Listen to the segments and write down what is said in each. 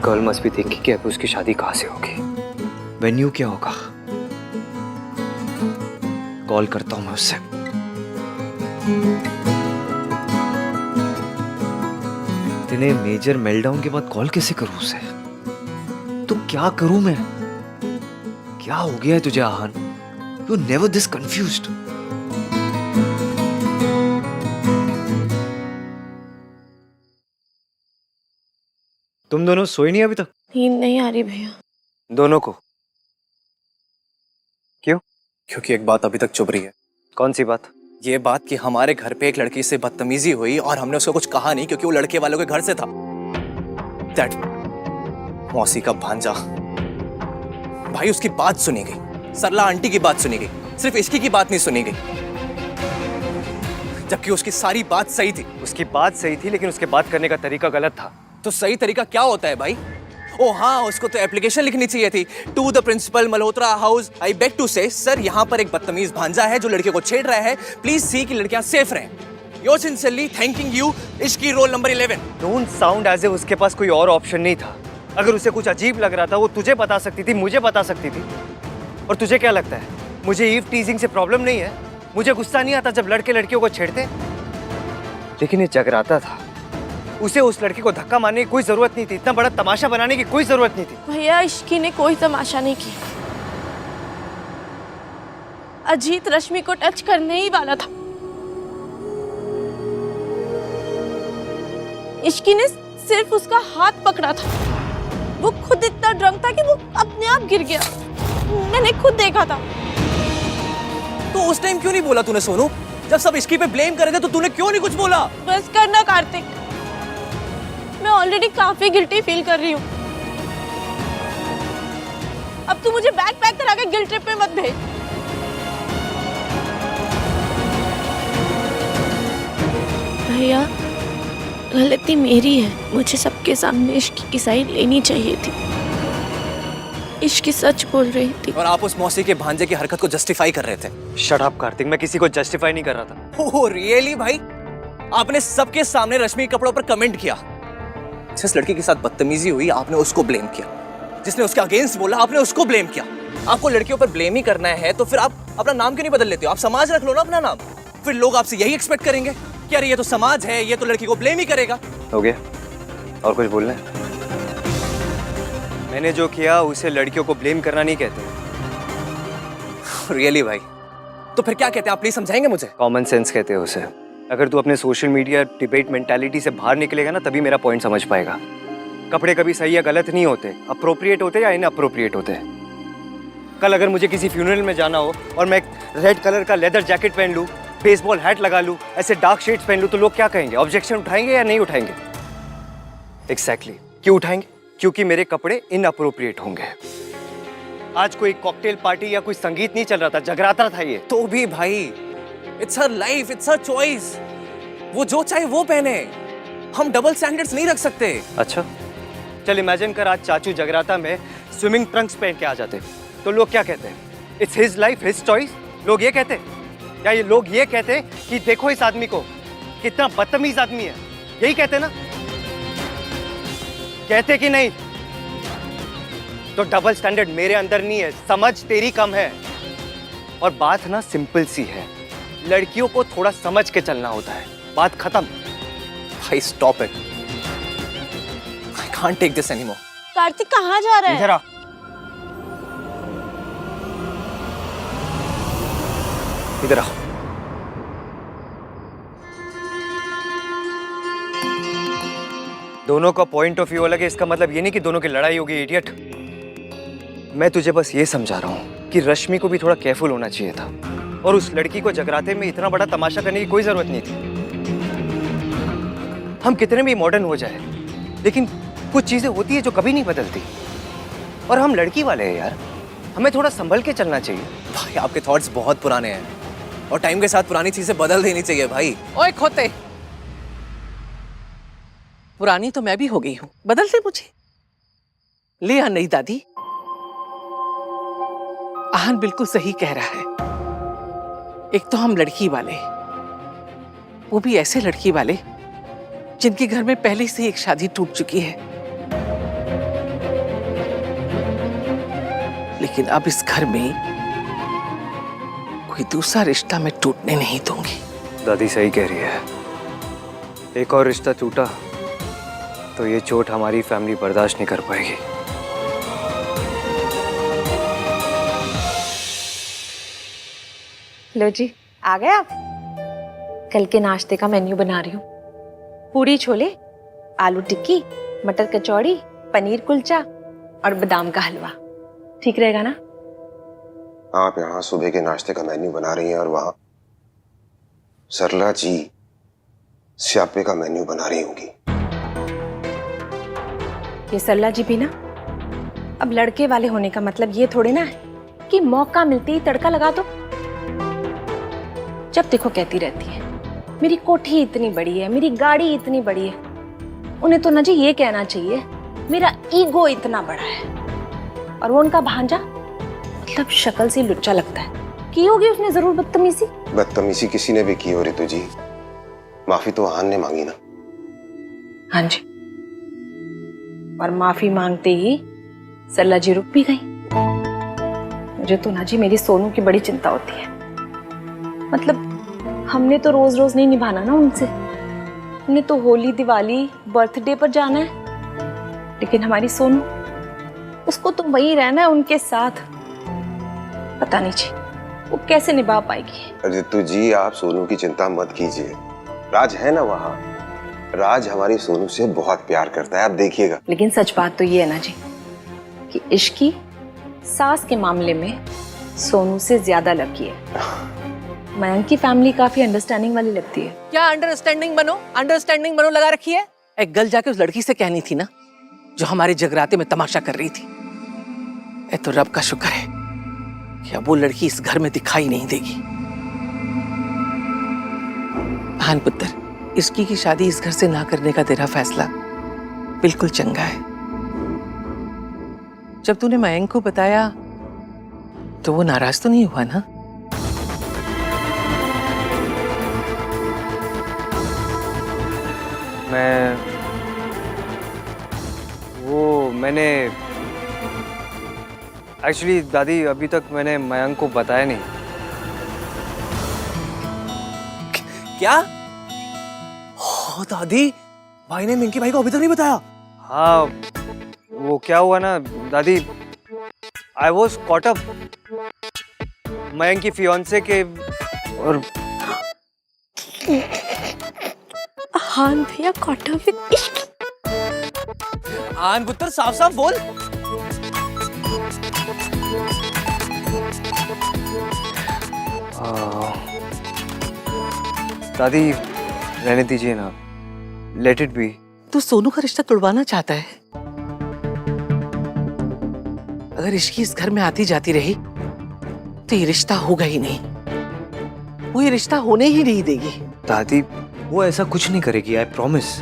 Girl must भी thinking कि अब उसकी शादी कहाँ से होगी, वेन्यू क्या होगा। कॉल करता हूं मैं उससे। इतने मेजर मेल्टडाउन के बाद कॉल कैसे करूं उसे? तो क्या करूं मैं? क्या हो गया है तुझे Aahan? You never this confused. तुम दोनों सोए नहीं अभी तक? नींद नहीं आ रही भैया। दोनों को? क्यों? क्योंकि एक बात अभी तक चुभ रही है। कौन सी बात? ये बात कि हमारे घर पे एक लड़की से बदतमीजी हुई और हमने उसको कुछ कहा नहीं क्योंकि वो लड़के वालों के घर से था। दैट मौसी का भांजा। भाई उसकी बात सुनी गई, सरला आंटी की बात सुनी गई, सिर्फ इसकी की बात नहीं सुनी गई, जबकि उसकी सारी बात सही थी। उसकी बात सही थी लेकिन उसके बात करने का तरीका गलत था। तो सही तरीका क्या होता है भाई? ओ हाँ, उसको तो एप्लीकेशन लिखनी चाहिए थी। To the principal Malhotra house, I beg to say sir यहाँ पर एक बदतमीज भांजा है जो लड़कियों को छेड़ रहा है, प्लीज सी कि लड़कियां सेफ रहें। योर सिंसियरली थैंकिंग यू, इश्की roll number 11। Don't sound as if उसके पास कोई और ऑप्शन नहीं था। अगर उसे कुछ अजीब लग रहा था वो तुझे बता सकती थी, मुझे बता सकती थी। और तुझे क्या लगता है मुझे ईव टीजिंग से प्रॉब्लम नहीं है? मुझे गुस्सा नहीं आता जब लड़के लड़कियों को छेड़ते? लेकिन ये जगराता था, उसे उस लड़की को धक्का मारने की कोई जरूरत नहीं थी, इतना बड़ा तमाशा बनाने की कोई जरूरत नहीं थी। भैया इश्की ने कोई तमाशा नहीं किया। अजीत रश्मि को टच करने ही वाला था। इश्की ने सिर्फ उसका हाथ पकड़ा था। वो खुद इतना ड्रंक था कि वो अपने आप गिर गया। मैंने खुद देखा था। तो उस टाइम क्यों नहीं बोला तूने सोनू? जब सब इश्की पे ब्लेम कर रहे थे तो तूने क्यों नहीं कुछ बोला? बस करना कार्तिक, मैं ऑलरेडी काफी गिल्टी फील कर रही हूँ। अब तू मुझे बैग पैक करा के गिल्ट ट्रिप पे मत भेज। भैया गलती मेरी है, मुझे सबके सामने इश्क की साइड लेनी चाहिए थी। इश्क सच बोल रही थी और आप उस मौसी के भांजे की हरकत को जस्टिफाई कर रहे थे। शट अप कार्तिक, मैं किसी को जस्टिफाई नहीं कर रहा था। ओह रियली भाई? आपने सबके सामने रश्मि के कपड़ों पर कमेंट किया। जिस लड़की के साथ बदतमीजी हुई आपने उसको ब्लेम किया, जिसने उसके अगेंस्ट बोला आपने उसको ब्लेम किया। आपको लड़कियों पर ब्लेम ही करना है तो फिर आप अपना नाम क्यों नहीं बदल लेते हो? आप समाज रख लो ना अपना नाम। फिर लोग आपसे यही एक्सपेक्ट करेंगे कि अरे ये तो समाज है, ये तो लड़की को ब्लेम ही करेगा। हो गया? और कुछ बोलना है? मैंने जो किया उसे लड़कियों को ब्लेम करना नहीं कहते। रियली भाई? तो फिर क्या कहते हैं आप? प्लीज समझाएंगे मुझे। कॉमन सेंस कहते हैं उसे। अगर तू अपने सोशल मीडिया डिबेट मेंटालिटी से बाहर निकलेगा ना तभी मेरा पॉइंट समझ पाएगा। कपड़े कभी सही या गलत नहीं होते, अप्रोप्रिएट होते या इनअप्रोप्रिएट होते। कल अगर मुझे किसी फ्यूनरल में जाना हो और मैं रेड कलर का लेदर जैकेट पहन लूँ, बेसबॉल हैट लगा लूँ, ऐसे डार्क शेड्स पहन लूँ तो लोग क्या कहेंगे? ऑब्जेक्शन उठाएंगे या नहीं उठाएंगे? एग्जैक्टली क्यों उठाएंगे? क्योंकि मेरे कपड़े इनअप्रोप्रिएट होंगे। आज कोई कॉकटेल पार्टी या कोई संगीत नहीं चल रहा था, जगराता था ये। तो भी भाई it's her life, it's her choice. वो जो चाहे वो पहने, हम डबल स्टैंडर्ड्स नहीं रख सकते। अच्छा चल इमेजिन कर आज चाचू जगराता में स्विमिंग ट्रंक्स पहन के आ जाते तो लोग क्या कहते हैं? It's his life his choice. लोग ये कहते या ये लोग ये कहते कि देखो इस आदमी को, कितना बदतमीज आदमी है, यही कहते ना? कहते कि नहीं? तो डबल स्टैंडर्ड मेरे अंदर नहीं है, समझ तेरी कम है। और बात ना सिंपल सी है, लड़कियों को थोड़ा समझ के चलना होता है, बात खत्म। भाई stop it, I can't take this anymore. Kartik कहाँ जा रहा है? इधर आ। इधर आ। दोनों का पॉइंट ऑफ व्यू अलग है, इसका मतलब ये नहीं कि दोनों की लड़ाई होगी, इडियट। मैं तुझे बस ये समझा रहा हूं कि रश्मि को भी थोड़ा केयरफुल होना चाहिए था और उस लड़की को जगराते में इतना बड़ा तमाशा करने की कोई जरूरत नहीं थी। हम कितने भी मॉडर्न हो जाए लेकिन कुछ चीजें होती है जो कभी नहीं बदलती। और हम लड़की वाले हैं यार, हमें थोड़ा संभल के चलना चाहिए। भाई आपके थॉट्स बहुत पुराने हैं और टाइम के साथ पुरानी चीजें बदल देनी चाहिए भाई। ओए खोते, पुरानी तो मैं भी हो गई हूं, बदल दे मुझे। ले आ नहीं दादी, आहन बिल्कुल सही कह रहा है। एक तो हम लड़की वाले, वो भी ऐसे लड़की वाले जिनके घर में पहले से एक शादी टूट चुकी है। लेकिन अब इस घर में कोई दूसरा रिश्ता मैं टूटने नहीं दूंगी। दादी सही कह रही है, एक और रिश्ता टूटा तो ये चोट हमारी फैमिली बर्दाश्त नहीं कर पाएगी। लो जी, आ गए आप। कल के नाश्ते का मेन्यू बना रही हूँ। पूरी छोले, आलू टिक्की, मटर कचौड़ी, पनीर कुलचा और बादाम का हलवा। ठीक रहेगा ना? आप यहाँ सुबह के नाश्ते का मेन्यू बना रही हैं और वहां सरला जी स्यापे का मेन्यू बना रही होंगी। ये सरला जी भी ना, अब लड़के वाले होने का मतलब ये थोड़े ना है कि मौका मिलते ही तड़का लगा दो। जब देखो कहती रहती है मेरी कोठी इतनी बड़ी है, मेरी गाड़ी इतनी बड़ी है। उन्हें तो ना जी ये कहना चाहिए मेरा ईगो इतना बड़ा है। और वो उनका भांजा मतलब शक्ल से लुच्चा लगता है। की होगी उसने जरूर बदतमीजी। बदतमीजी किसी ने भी की हो रितु जी, माफी तो आहान ने मांगी ना। हाँ जी, और माफी मांगते ही सरला जी रुक भी गई। मुझे तो ना जी मेरी सोनू की बड़ी चिंता होती है। मतलब हमने तो रोज रोज नहीं निभाना ना उनसे, उन्हें तो होली दिवाली बर्थडे पर जाना है। लेकिन हमारी सोनू, उसको तो वहीं रहना है उनके साथ। पता नहीं जी वो कैसे निभा पाएगी। रितु जी आप सोनू की चिंता मत कीजिए, राज है ना वहाँ। राज हमारी सोनू से बहुत प्यार करता है, आप देखिएगा। लेकिन सच बात तो ये है ना जी कि इश्क की सास के मामले में सोनू से ज्यादा लकी है। मयंक की फैमिली काफी अंडरस्टैंडिंग वाली लगती है। क्या अंडरस्टैंडिंग बनो लगा रखी है। एक गल जाके उस लड़की से कहनी थी ना जो हमारे जगराते में तमाशा कर रही थी। ए तो रब का शुक्र है कि अब वो लड़की इस घर में दिखाई नहीं देगी। हान पुत्र, इसकी की शादी इस घर से ना करने का तेरा फैसला बिल्कुल चंगा है। जब तूने मयंक को बताया तो वो नाराज तो नहीं हुआ ना? मैंने एक्चुअली दादी अभी तक मैंने मयंक को बताया नहीं। क्या? ओ दादी, भाई ने मिंकी भाई को अभी तक नहीं बताया? हाँ, वो क्या हुआ ना दादी, I was caught up Mayank की फियांसे के। और हान भैया कॉट अप विद इश्क। आन पुत्र साफ साफ बोल। दादी रहने दीजिए ना, लेट इट बी। तू सोनू का रिश्ता तुड़वाना चाहता है। अगर इश्की इस घर में आती जाती रही तो ये रिश्ता होगा ही नहीं, वो ये रिश्ता होने ही नहीं देगी। दादी वो ऐसा कुछ नहीं करेगी, आई प्रॉमिस।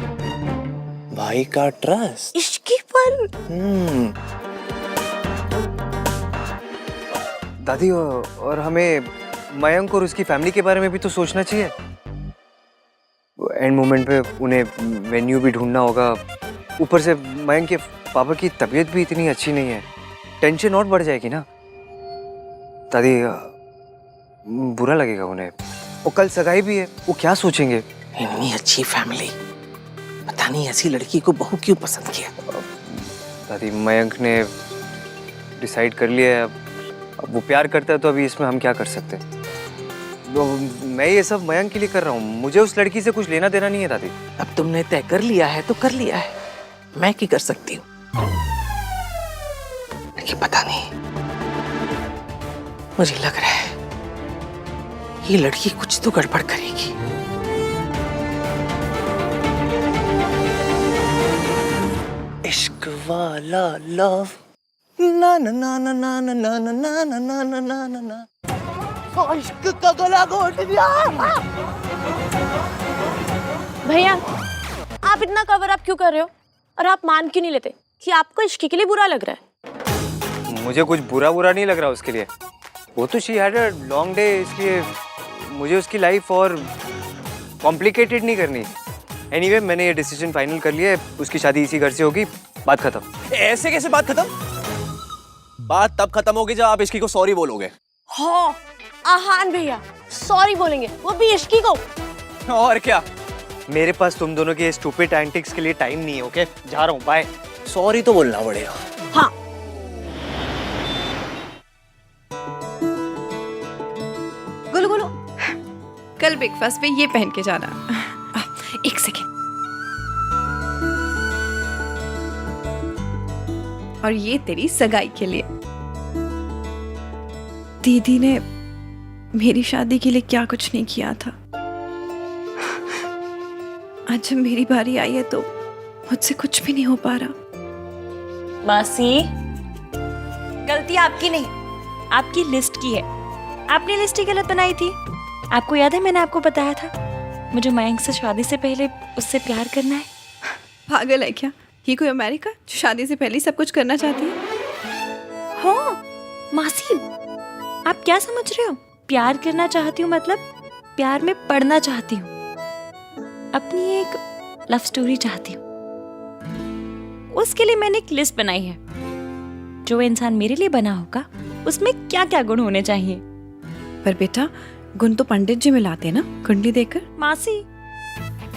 भाई का ट्रस्ट इश्की पर। दादी और हमें मयंक और उसकी फैमिली के बारे में भी तो सोचना चाहिए। एंड मोमेंट पे उन्हें वेन्यू भी ढूंढना होगा। ऊपर से मयंक के पापा की तबीयत भी इतनी अच्छी नहीं है, टेंशन और बढ़ जाएगी ना। दादी बुरा लगेगा उन्हें, वो कल सगाई भी है, वो क्या सोचेंगे। इतनी अच्छी फैमिली, पता नहीं ऐसी लड़की को बहू क्यों पसंद किया। दादी मयंक ने डिसाइड कर लिया है, अब वो प्यार करता है तो अभी इसमें हम क्या कर सकते हैं। मैं ये सब मयंक के लिए कर रहा हूँ, मुझे उस लड़की से कुछ लेना देना नहीं है दादी। अब तुमने तय कर लिया है तो कर लिया है, मैं क्या कर सकती हूँ। लेकिन पता नहीं, मुझे लग रहा है ये लड़की कुछ तो गड़बड़ करेगी। इश्क वाला लव ना ना ना ना ना ना ना ना ना ना ना ना ना ना ना। इश्क का गला घोट दिया। भैया आप इतना कवर अप क्यों कर रहे हो, और आप मान क्यों नहीं लेते कि आपको इश्क के लिए बुरा लग रहा है। मुझे कुछ बुरा नहीं लग रहा उसके लिए। वो तो she had a long day, इसलिए मुझे उसकी लाइफ और कॉम्प्लिकेटेड नहीं करनी। एनीवे मैंने ये डिसीजन फाइनल कर लिया है, उसकी शादी इसी घर से होगी, बात खत्म। ऐसे कैसे बात खत्म? बात तब खत्म होगी जब आप इश्की को सॉरी बोलोगे। हाँ आहान भैया सॉरी बोलेंगे, वो भी इश्की को। और क्या, मेरे पास तुम दोनों के स्टूपिड एंटिक्स के लिए टाइम नहीं है। ओके, जा रहा हूँ, बाय। सॉरी तो बोलना पड़ेगा। हाँ गुलू गुलू, कल ब्रेकफास्ट पे ये पहन के जाना। एक सेकेंड। और ये तेरी सगाई के लिए। दीदी ने मेरी शादी के लिए क्या कुछ नहीं किया था। आज जब मेरी बारी आई है तो मुझसे कुछ भी नहीं हो पा रहा। मासी, गलती आपकी नहीं, आपकी लिस्ट की है। आपने लिस्ट ही गलत बनाई थी। आपको याद है मैंने आपको बताया था मुझे मयंक से शादी से पहले उससे प्यार करना है। पागल है क्या ये कोई अमेरिका जो शादी से पहले ही सब कुछ करना चाहती है? हाँ मासी, आप क्या समझ रहे हो? प्यार करना चाहती हूँ मतलब प्यार में पड़ना चाहती हूँ। अपनी एक लव स्टोरी चाहती हूँ। उसके लिए मैंने एक लिस्ट बनाई है। जो इंसान मेरे लिए बना होगा उसमें क्या क्या गुण होने चाहिए। पर बेटा गुण तो पंडित जी मिलाते हैं ना, कुंडली देकर। मासी,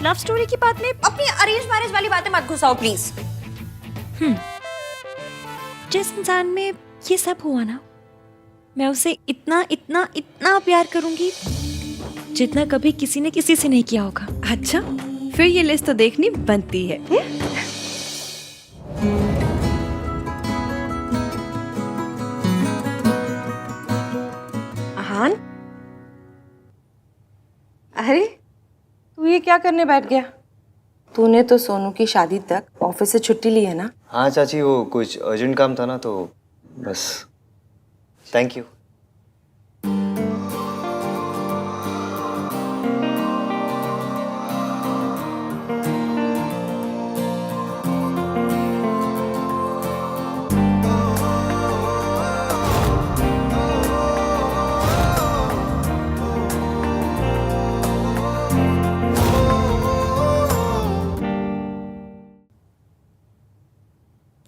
लव स्टोरी की बात में अपनी अरेंज मैरिज वाली बातें मत घुसाओ प्लीज। जिस इंसान में ये सब हुआ ना, मैं उसे इतना इतना इतना प्यार करूंगी जितना कभी किसी ने किसी से नहीं किया होगा। अच्छा, फिर ये लिस्ट तो देखनी बनती है। आहान, अरे तू ये क्या करने बैठ गया? तूने तो सोनू की शादी तक ऑफिस से छुट्टी ली है ना? हाँ चाची, वो कुछ अर्जेंट काम था ना, तो बस। Thank you.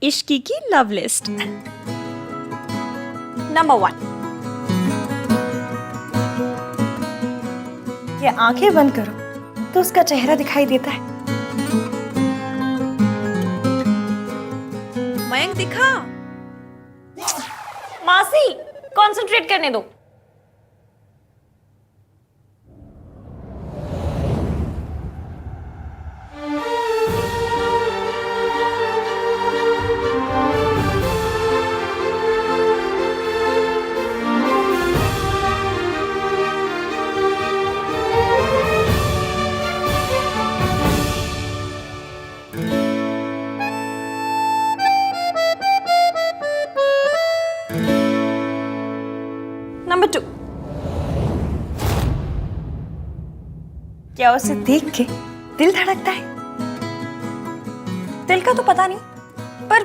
इश्की की लव लिस्ट। नंबर 1, ये आंखें बंद करो तो उसका चेहरा दिखाई देता है। मयंक दिखा। मासी, कंसंट्रेट करने दो। नंबर 2, क्या उसे देख के दिल धड़कता है? दिल का तो पता नहीं, पर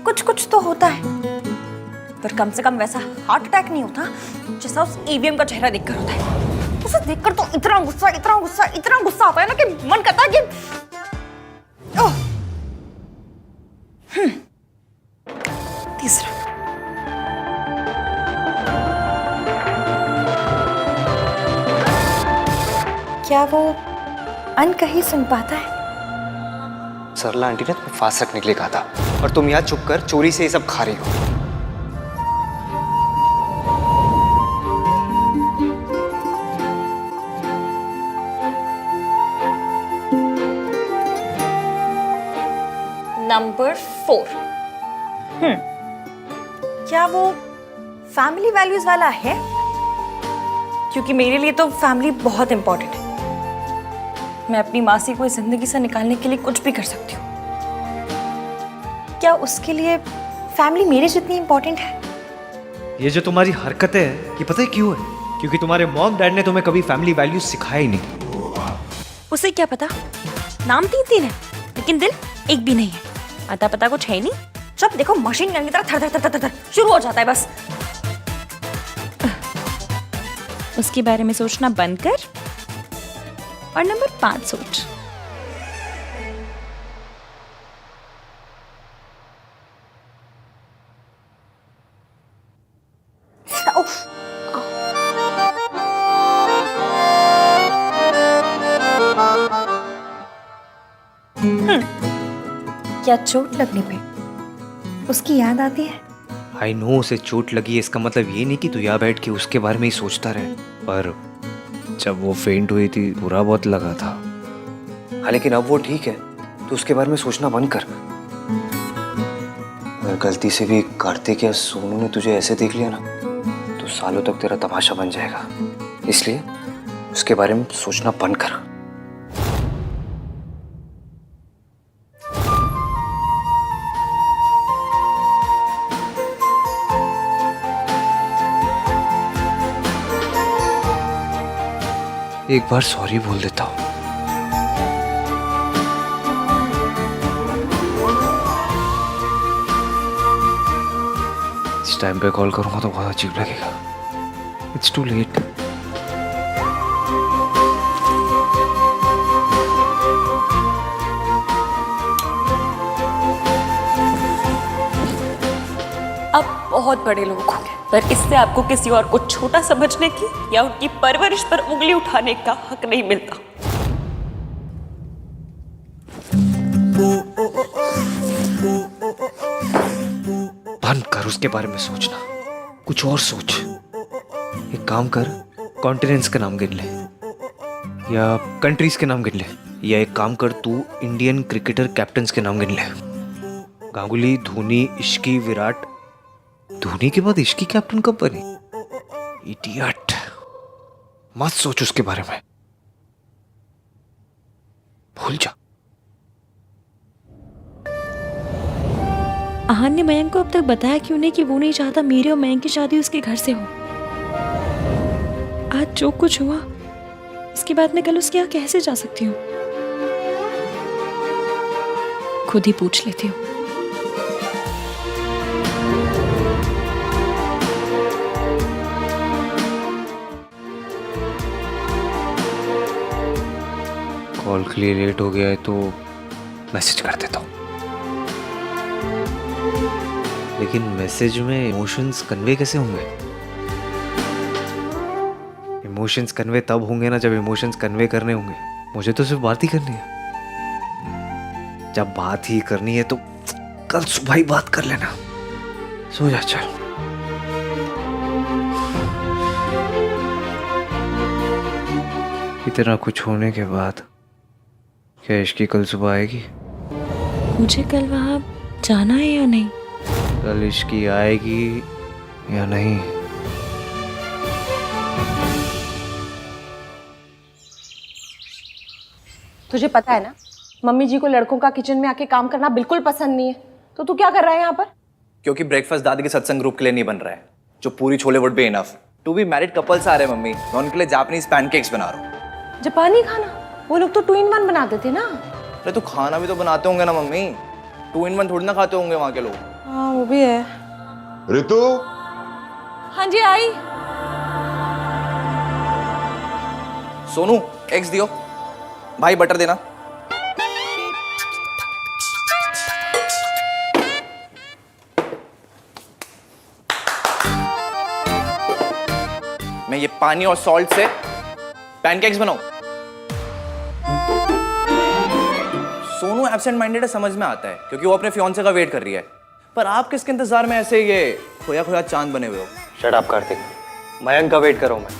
कुछ कुछ तो होता है। पर कम से कम वैसा हार्ट अटैक नहीं होता जैसा उस ईवीएम का चेहरा देखकर होता है। उसे देखकर तो इतना गुस्सा इतना गुस्सा इतना गुस्सा आता है ना कि मन करता है कि तीसरा, क्या वो अनकही सुन पाता है? सरला आंटी ने तुम्हें फांस रखने के लिए कहा था और तुम यहाँ चुप कर चोरी से ये सब खा रही हो। नंबर 4, क्या वो फैमिली वैल्यूज वाला है? क्योंकि मेरे लिए तो फैमिली बहुत इंपॉर्टेंट है। मैं अपनी मासी को इस जिंदगी से निकालने के लिए कुछ भी कर सकती हूँ। क्या उसके लिए फैमिली मेरे जितनी इंपॉर्टेंट है? ये जो तुम्हारी हरकतें हैं, ये पता है क्यों है? क्योंकि तुम्हारे मॉम डैड ने तुम्हें कभी फैमिली वैल्यूज सिखाया ही नहीं। उसे क्या पता? नाम 3 है लेकिन दिल एक भी नहीं है। अता पता कुछ है ही नहीं। जब देखो मशीन गन की तरह थर थर थर थर शुरू हो जाता है बस। उसके बारे में सोचना बंद कर और नंबर 5 सोच। क्या चोट लगने पे उसकी याद आती है? आई नो उसे चोट लगी है, इसका मतलब ये नहीं कि तू यहाँ बैठ के उसके बारे में ही सोचता रहे, पर जब वो फेंट हुई थी बुरा बहुत लगा था। हाँ लेकिन अब वो ठीक है, तो उसके बारे में सोचना बंद कर। अगर गलती से भी कार्तिक या सोनू ने तुझे ऐसे देख लिया ना, तो सालों तक तेरा तमाशा बन जाएगा। इसलिए उसके बारे में सोचना बंद कर। एक बार सॉरी बोल देता हूँ। इस टाइम पे कॉल करूंगा तो बहुत अजीब लगेगा। It's too late. आप बहुत बड़े लोग होंगे, पर इससे आपको किसी और को छोटा समझने की या उनकी परवरिश पर उंगली उठाने का हक नहीं मिलता। बंद कर उसके बारे में सोचना, कुछ और सोच। एक काम कर, कॉन्टिनेंट्स के नाम गिन ले या कंट्रीज के नाम गिन ले, या एक काम कर तू इंडियन क्रिकेटर कैप्टन्स के नाम गिन ले। गांगुली, धोनी, इश्की, विराट। धोनी के बाद इश्की कैप्टन कब बनी? इडियट। मत सोच उसके बारे में, भूल जा। आहान ने मयंक को अब तक बताया क्यों नहीं कि वो नहीं चाहता मेरे और मयंक की शादी उसके घर से हो? आज जो कुछ हुआ उसके बाद मैं कल उसके यहाँ कैसे जा सकती हूँ? खुद ही पूछ लेती हूँ। कॉल के लिए लेट हो गया है तो मैसेज कर देता हूँ, लेकिन मैसेज में इमोशंस कन्वे कैसे होंगे? इमोशंस कन्वे तब होंगे ना जब इमोशंस कन्वे करने होंगे। मुझे तो सिर्फ बात ही करनी है। जब बात ही करनी है तो कल सुबह ही बात कर लेना। सो जा चल। इतना कुछ होने के बाद क्या इश्की कल सुबह आएगी? मुझे कल वहां जाना है या नहीं? कल इश्की आएगी या नहीं? तुझे पता है ना, मम्मी जी को लड़कों का किचन में आके काम करना बिल्कुल पसंद नहीं है, तो तू क्या कर रहा है यहाँ पर? क्योंकि ब्रेकफास्ट दादी के सत्संग ग्रुप के लिए नहीं बन रहा है, जो puri chole would be enough. To be married couples आ रहे हैं मम्मी, मैं उनके लिए जापानीज पैनकेक्स बना रहा हूँ। जापानी खाना? वो लोग तो 2 in 1 बनाते थे ना। अरे तो खाना भी तो बनाते होंगे ना मम्मी, 2 in 1 थोड़ी ना खाते होंगे वहाँ के लोग। हाँ वो भी है। ऋतु, हाँ जी आई। सोनू एग्स दियो, भाई बटर देना। मैं ये पानी और सॉल्ट से पैनकेक्स बनाऊं। सोनू एब्सेंट माइंडेड है, समझ में आता है, क्योंकि वो अपने फियांसे का वेट कर रही है। पर आप किसके इंतजार में ऐसे ये खोया खोया चांद बने हुए हो? शट अप कार्तिक, मयंक का वेट कर रहा हूं मैं।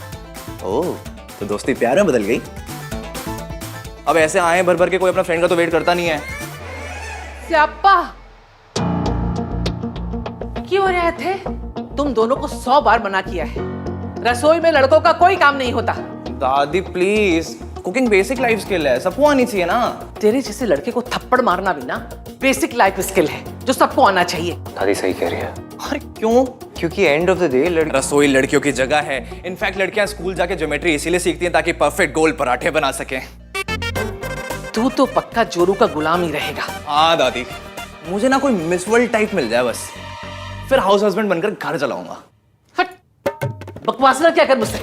ओह, तो दोस्ती प्यार में बदल गई। अब ऐसे आए भर भर के कोई अपना फ्रेंड का तो वेट करता नहीं है। स्याप्पा, क्यों रहे थे? तुम दोनों को 100 बार मना किया है, रसोई में लड़कों का कोई काम नहीं होता। दादी please, cooking basic life skill है, सबको आनी चाहिए ना। तेरे जैसे लड़के को थप्पड़ मारना भी ना बेसिक लाइफ स्किल है, जो सबको आना चाहिए। दादी सही कह रही है। अरे क्यों? क्योंकि एंड ऑफ द डे रसोई लड़कियों की जगह है। इनफैक्ट लड़कियां स्कूल जाके ज्योमेट्री इसीलिए सीखती हैं ताकि परफेक्ट गोल पराठे बना सकें। तू तो पक्का जोरू का गुलाम ही रहेगा। हाँ दादी, मुझे ना कोई मिस वर्ल्ड टाइप मिल जाए बस, फिर हाउस हस्बैंड बनकर घर चलाऊंगा। हट, बकवास ना क्या कर मुझसे।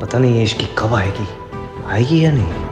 पता नहीं ये इसकी कब आएगी, आएगी या नहीं।